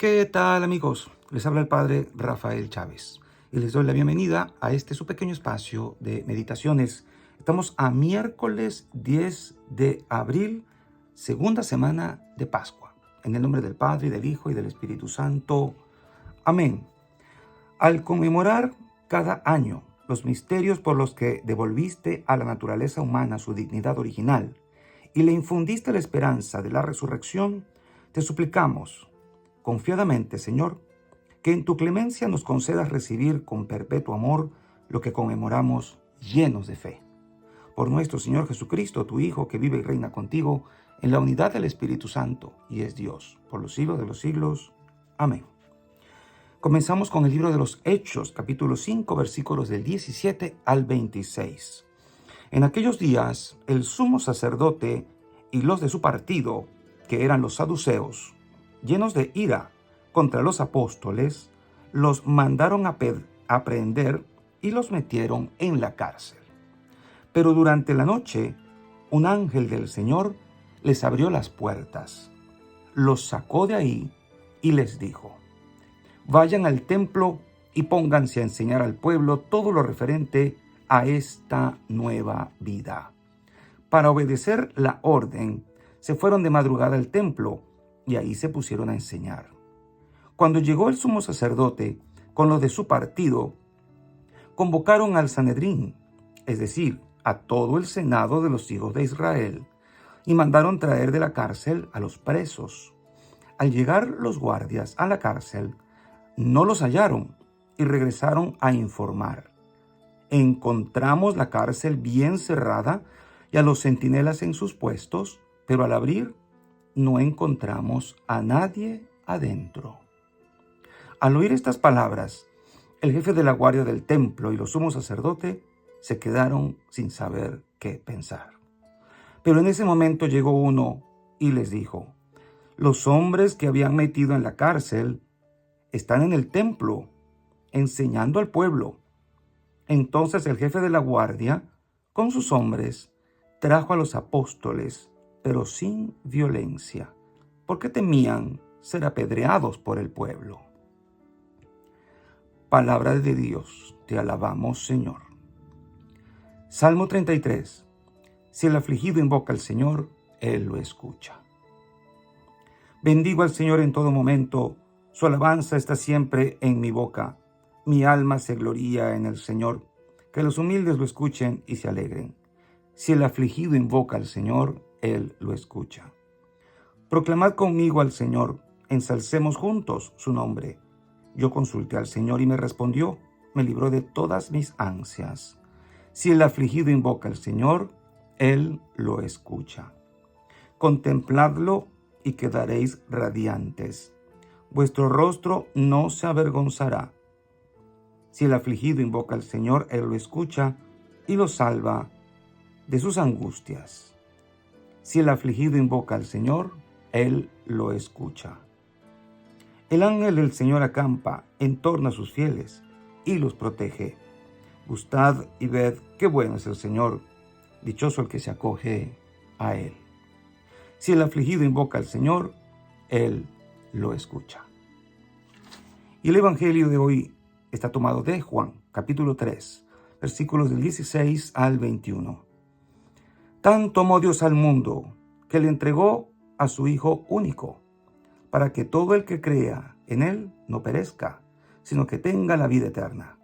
¿Qué tal, amigos? Les habla el Padre Rafael Chávez y les doy la bienvenida a este su pequeño espacio de meditaciones. Estamos a miércoles 10 de abril, segunda semana de Pascua. En el nombre del Padre, y del Hijo, y del Espíritu Santo. Amén. Al conmemorar cada año los misterios por los que devolviste a la naturaleza humana su dignidad original y le infundiste la esperanza de la resurrección, te suplicamos, confiadamente, Señor, que en tu clemencia nos concedas recibir con perpetuo amor lo que conmemoramos llenos de fe. Por nuestro Señor Jesucristo, tu Hijo, que vive y reina contigo en la unidad del Espíritu Santo y es Dios, por los siglos de los siglos. Amén. Comenzamos con el libro de los Hechos, capítulo 5, versículos del 17 al 26. En aquellos días, el sumo sacerdote y los de su partido, que eran los saduceos, llenos de ira contra los apóstoles, los mandaron a prender y los metieron en la cárcel. Pero durante la noche, un ángel del Señor les abrió las puertas, los sacó de ahí y les dijo: vayan al templo y pónganse a enseñar al pueblo todo lo referente a esta nueva vida. Para obedecer la orden, se fueron de madrugada al templo y ahí se pusieron a enseñar. Cuando llegó el sumo sacerdote con los de su partido, convocaron al Sanedrín, es decir, a todo el senado de los hijos de Israel, y mandaron traer de la cárcel a los presos. Al llegar los guardias a la cárcel, no los hallaron y regresaron a informar: encontramos la cárcel bien cerrada y a los centinelas en sus puestos, pero al abrir no encontramos a nadie adentro. Al oír estas palabras, el jefe de la guardia del templo y los sumos sacerdotes se quedaron sin saber qué pensar. Pero en ese momento llegó uno y les dijo: los hombres que habían metido en la cárcel están en el templo, enseñando al pueblo. Entonces el jefe de la guardia, con sus hombres, trajo a los apóstoles, pero sin violencia, porque temían ser apedreados por el pueblo. Palabra de Dios, te alabamos, Señor. Salmo 33. Si el afligido invoca al Señor, Él lo escucha. Bendigo al Señor en todo momento, su alabanza está siempre en mi boca. Mi alma se gloría en el Señor, que los humildes lo escuchen y se alegren. Si el afligido invoca al Señor, Él lo escucha. Proclamad conmigo al Señor, ensalcemos juntos su nombre. Yo consulté al Señor y me respondió, me libró de todas mis ansias. Si el afligido invoca al Señor, Él lo escucha. Contempladlo y quedaréis radiantes. Vuestro rostro no se avergonzará. Si el afligido invoca al Señor, Él lo escucha y lo salva de sus angustias. Si el afligido invoca al Señor, Él lo escucha. El ángel del Señor acampa en torno a sus fieles y los protege. Gustad y ved qué bueno es el Señor, dichoso el que se acoge a Él. Si el afligido invoca al Señor, Él lo escucha. Y el Evangelio de hoy está tomado de Juan, capítulo 3, versículos del 16 al 21. Tanto amó Dios al mundo, que le entregó a su Hijo único, para que todo el que crea en Él no perezca, sino que tenga la vida eterna.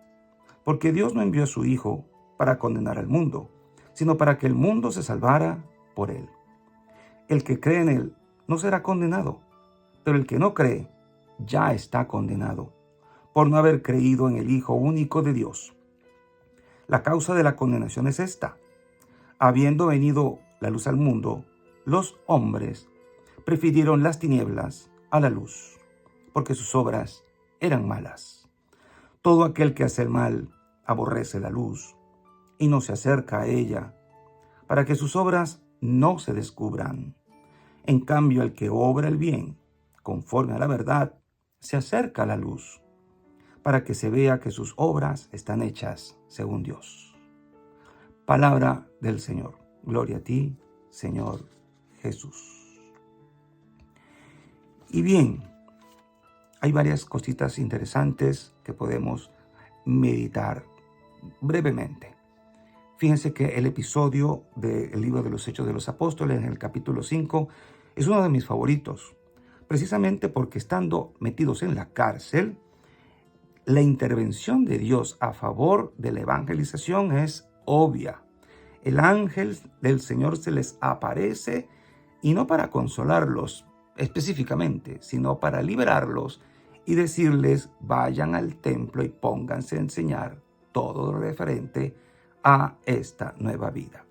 Porque Dios no envió a su Hijo para condenar al mundo, sino para que el mundo se salvara por Él. El que cree en Él no será condenado, pero el que no cree ya está condenado, por no haber creído en el Hijo único de Dios. La causa de la condenación es esta: habiendo venido la luz al mundo, los hombres prefirieron las tinieblas a la luz, porque sus obras eran malas. Todo aquel que hace el mal aborrece la luz y no se acerca a ella, para que sus obras no se descubran. En cambio, el que obra el bien, conforme a la verdad, se acerca a la luz, para que se vea que sus obras están hechas según Dios. Palabra del Señor. Gloria a ti, Señor Jesús. Y bien, hay varias cositas interesantes que podemos meditar brevemente. Fíjense que el episodio del libro de los Hechos de los Apóstoles, en el capítulo 5, es uno de mis favoritos, precisamente porque estando metidos en la cárcel, la intervención de Dios a favor de la evangelización es obvia. El ángel del Señor se les aparece y no para consolarlos específicamente, sino para liberarlos y decirles vayan al templo y pónganse a enseñar todo lo referente a esta nueva vida.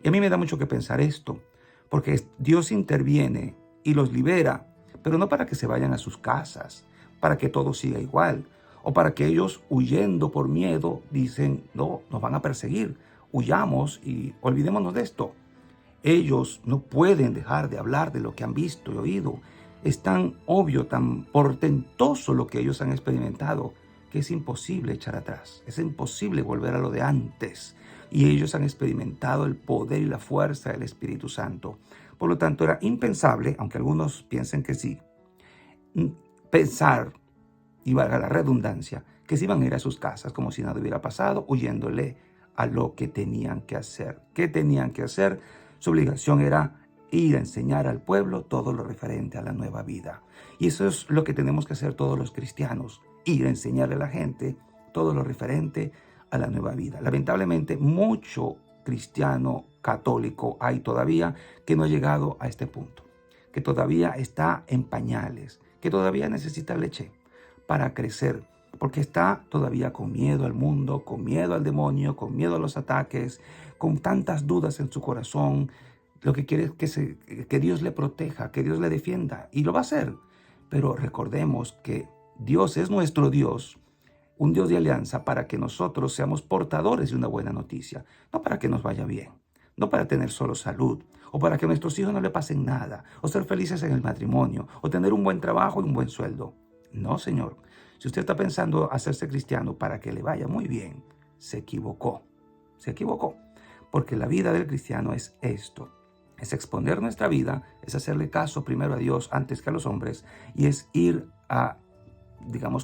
Y a mí me da mucho que pensar esto, porque Dios interviene y los libera, pero no para que se vayan a sus casas, para que todo siga igual, o para que ellos huyendo por miedo dicen, no, nos van a perseguir, huyamos y olvidémonos de esto. Ellos no pueden dejar de hablar de lo que han visto y oído. Es tan obvio, tan portentoso lo que ellos han experimentado, que es imposible echar atrás. Es imposible volver a lo de antes. Y ellos han experimentado el poder y la fuerza del Espíritu Santo. Por lo tanto, era impensable, aunque algunos piensen que sí, pensar, y valga la redundancia, que se iban a ir a sus casas como si nada hubiera pasado, huyéndole a lo que tenían que hacer. ¿Qué tenían que hacer? Su obligación era ir a enseñar al pueblo todo lo referente a la nueva vida. Y eso es lo que tenemos que hacer todos los cristianos, ir a enseñarle a la gente todo lo referente a la nueva vida. Lamentablemente, mucho cristiano católico hay todavía que no ha llegado a este punto, que todavía está en pañales, que todavía necesita leche para crecer, porque está todavía con miedo al mundo, con miedo al demonio, con miedo a los ataques, con tantas dudas en su corazón. Lo que quiere es que Dios le proteja, que Dios le defienda, y lo va a hacer. Pero recordemos que Dios es nuestro Dios, un Dios de alianza para que nosotros seamos portadores de una buena noticia, no para que nos vaya bien, no para tener solo salud, o para que a nuestros hijos no le pasen nada, o ser felices en el matrimonio, o tener un buen trabajo y un buen sueldo. No, señor. Si usted está pensando hacerse cristiano para que le vaya muy bien, se equivocó. Se equivocó. Porque la vida del cristiano es esto. Es exponer nuestra vida, es hacerle caso primero a Dios antes que a los hombres, y es ir a,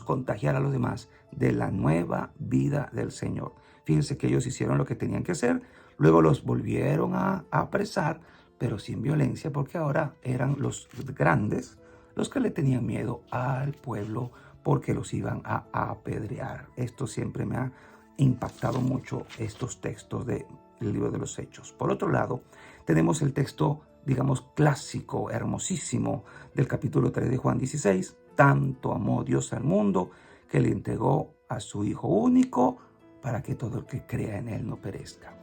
contagiar a los demás de la nueva vida del Señor. Fíjense que ellos hicieron lo que tenían que hacer, luego los volvieron a apresar, pero sin violencia, porque ahora eran los grandes los que le tenían miedo al pueblo porque los iban a apedrear. Esto siempre me ha impactado mucho, estos textos del libro de los Hechos. Por otro lado, tenemos el texto, clásico, hermosísimo, del capítulo 3 de Juan 16. Tanto amó Dios al mundo que le entregó a su Hijo único para que todo el que crea en Él no perezca.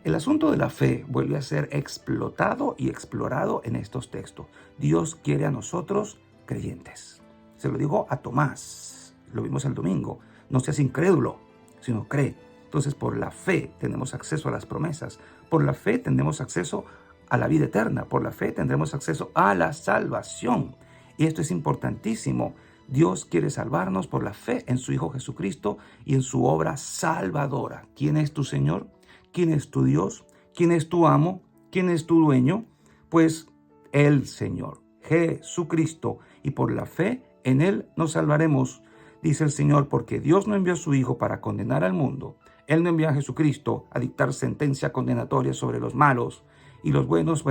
El asunto de la fe vuelve a ser explotado y explorado en estos textos. Dios quiere a nosotros creyentes. Se lo digo a Tomás, lo vimos el domingo. No seas incrédulo, sino cree. Entonces, por la fe tenemos acceso a las promesas. Por la fe tendremos acceso a la vida eterna. Por la fe tendremos acceso a la salvación. Y esto es importantísimo. Dios quiere salvarnos por la fe en su Hijo Jesucristo y en su obra salvadora. ¿Quién es tu Señor? ¿Quién es tu Dios? ¿Quién es tu amo? ¿Quién es tu dueño? Pues el Señor, Jesucristo. Y por la fe en Él nos salvaremos. Dice el Señor, porque Dios no envió a su Hijo para condenar al mundo. Él no envió a Jesucristo a dictar sentencia condenatoria sobre los malos. Y los buenos,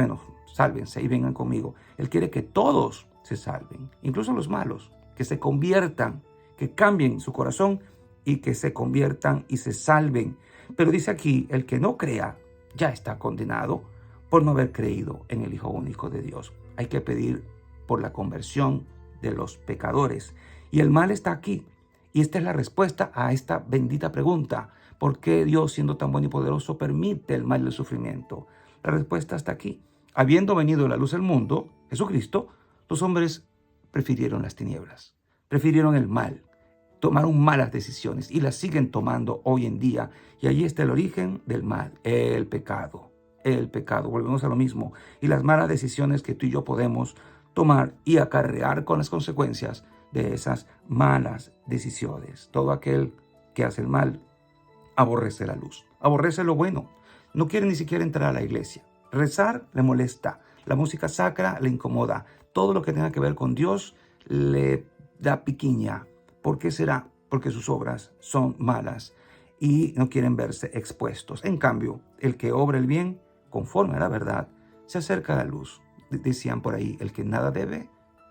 sálvense y vengan conmigo. Él quiere que todos se salven, incluso los malos, que se conviertan, que cambien su corazón y que se conviertan y se salven. Pero dice aquí, el que no crea ya está condenado por no haber creído en el Hijo único de Dios. Hay que pedir por la conversión de los pecadores. Y el mal está aquí. Y esta es la respuesta a esta bendita pregunta. ¿Por qué Dios, siendo tan bueno y poderoso, permite el mal y el sufrimiento? La respuesta está aquí. Habiendo venido la luz del mundo, Jesucristo, los hombres prefirieron las tinieblas, prefirieron el mal, tomaron malas decisiones y las siguen tomando hoy en día. Y allí está el origen del mal, el pecado. El pecado, volvemos a lo mismo. Y las malas decisiones que tú y yo podemos tomar y acarrear con las consecuencias de esas malas decisiones. Todo aquel que hace el mal aborrece la luz, aborrece lo bueno. No quiere ni siquiera entrar a la iglesia. Rezar le molesta, la música sacra le incomoda. Todo lo que tenga que ver con Dios le da piquiña. ¿Por qué será? Porque sus obras son malas y no quieren verse expuestos. En cambio, el que obra el bien, conforme a la verdad, se acerca a la luz. Decían por ahí, el que nada debe,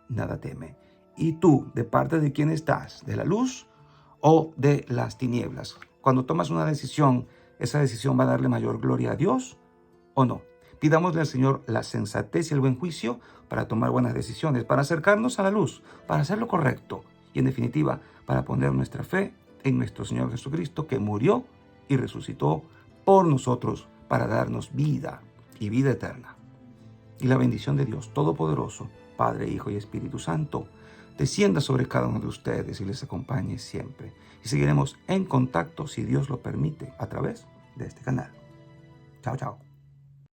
nada teme. ¿Y tú, de parte de quién estás? ¿De la luz o de las tinieblas? Cuando tomas una decisión, ¿esa decisión va a darle mayor gloria a Dios o no? Pidámosle al Señor la sensatez y el buen juicio para tomar buenas decisiones, para acercarnos a la luz, para hacer lo correcto y, en definitiva, para poner nuestra fe en nuestro Señor Jesucristo, que murió y resucitó por nosotros para darnos vida y vida eterna. Y la bendición de Dios Todopoderoso, Padre, Hijo y Espíritu Santo, descienda sobre cada uno de ustedes y les acompañe siempre. Y seguiremos en contacto, si Dios lo permite, a través de este canal. Chao, chao.